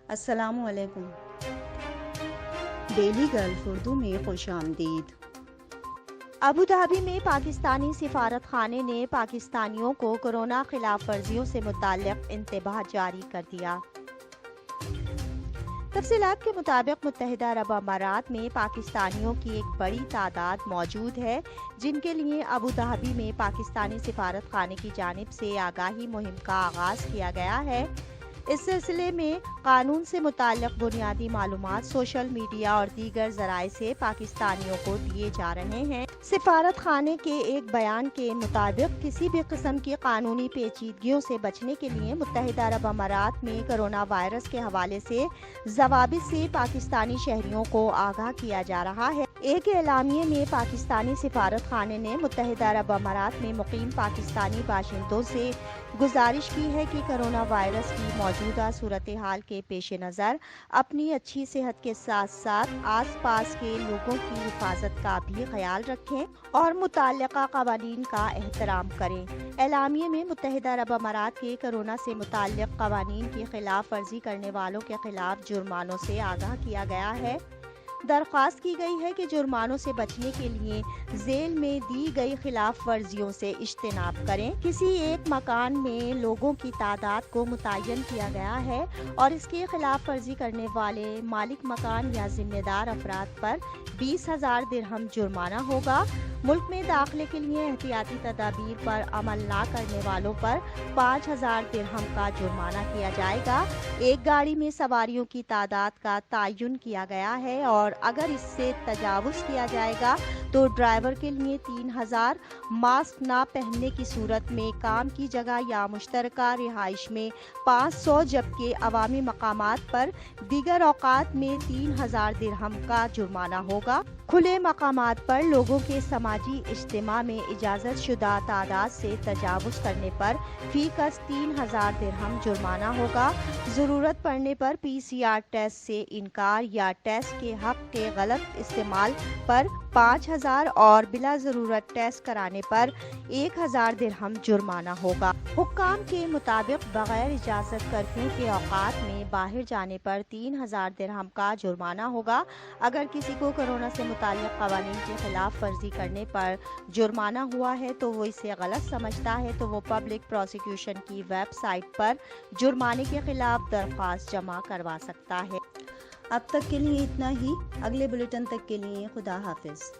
السلام علیکم۔ Daily golf Urdu میں خوش آمدید۔ ابوظہبی میں پاکستانی سفارت خانے نے پاکستانیوں کو کورونا خلاف ورزیوں سے متعلق انتباہ جاری کر دیا۔ تفصیلات کے مطابق متحدہ عرب امارات میں پاکستانیوں کی ایک بڑی تعداد موجود ہے جن کے لیے ابوظہبی میں پاکستانی سفارت خانے کی جانب سے آگاہی مہم کا آغاز کیا گیا ہے۔ اس سلسلے میں قانون سے متعلق بنیادی معلومات سوشل میڈیا اور دیگر ذرائع سے پاکستانیوں کو دیے جا رہے ہیں۔ سفارت خانے کے ایک بیان کے مطابق کسی بھی قسم کی قانونی پیچیدگیوں سے بچنے کے لیے متحدہ عرب امارات میں کورونا وائرس کے حوالے سے ضوابط سے پاکستانی شہریوں کو آگاہ کیا جا رہا ہے۔ ایک اعلامیے میں پاکستانی سفارت خانے نے متحدہ عرب امارات میں مقیم پاکستانی باشندوں سے گزارش کی ہے کہ کورونا وائرس کی موجودہ صورتحال کے پیش نظر اپنی اچھی صحت کے ساتھ ساتھ آس پاس کے لوگوں کی حفاظت کا بھی خیال رکھیں اور متعلقہ قوانین کا احترام کریں۔ اعلامیے میں متحدہ عرب امارات کے کورونا سے متعلق قوانین کی خلاف ورزی کرنے والوں کے خلاف جرمانوں سے آگاہ کیا گیا ہے۔ درخواست کی گئی ہے کہ جرمانوں سے بچنے کے لیے ذیل میں دی گئی خلاف ورزیوں سے اجتناب کریں۔ کسی ایک مکان میں لوگوں کی تعداد کو متعین کیا گیا ہے اور اس کی خلاف ورزی کرنے والے مالک مکان یا ذمہ دار افراد پر 20,000 درہم جرمانہ ہوگا۔ ملک میں داخلے کے لیے احتیاطی تدابیر پر عمل نہ کرنے والوں پر 5,000 درہم کا جرمانہ کیا جائے گا۔ ایک گاڑی میں سواریوں کی تعداد کا تعین کیا گیا ہے اور اگر اس سے تجاوز کیا جائے گا تو ڈرائیور کے لیے 3,000، ماسک نہ پہننے کی صورت میں کام کی جگہ یا مشترکہ رہائش میں 500 جبکہ عوامی مقامات پر دیگر اوقات میں 3,000 درہم کا جرمانہ ہوگا۔ کھلے مقامات پر لوگوں کے سماجی اجتماع میں اجازت شدہ تعداد سے تجاوز کرنے پر فی کس 3,000 درہم جرمانہ ہوگا۔ ضرورت پڑنے پر PCR ٹیسٹ سے انکار یا ٹیسٹ کے حق کے غلط استعمال پر 5,000 اور بلا ضرورت ٹیسٹ کرانے پر 1,000 درہم جرمانہ ہوگا۔ حکام کے مطابق بغیر اجازت کرفیو کے اوقات میں باہر جانے پر 3,000 درہم کا جرمانہ ہوگا۔ اگر کسی کو کورونا سے متعلق قوانین کی خلاف ورزی کرنے پر جرمانہ ہوا ہے تو وہ اسے غلط سمجھتا ہے تو وہ پبلک پروسیکیوشن کی ویب سائٹ پر جرمانے کے خلاف درخواست جمع کروا سکتا ہے۔ اب تک کے لیے اتنا ہی۔ اگلے بلیٹن تک کے لیے خدا حافظ۔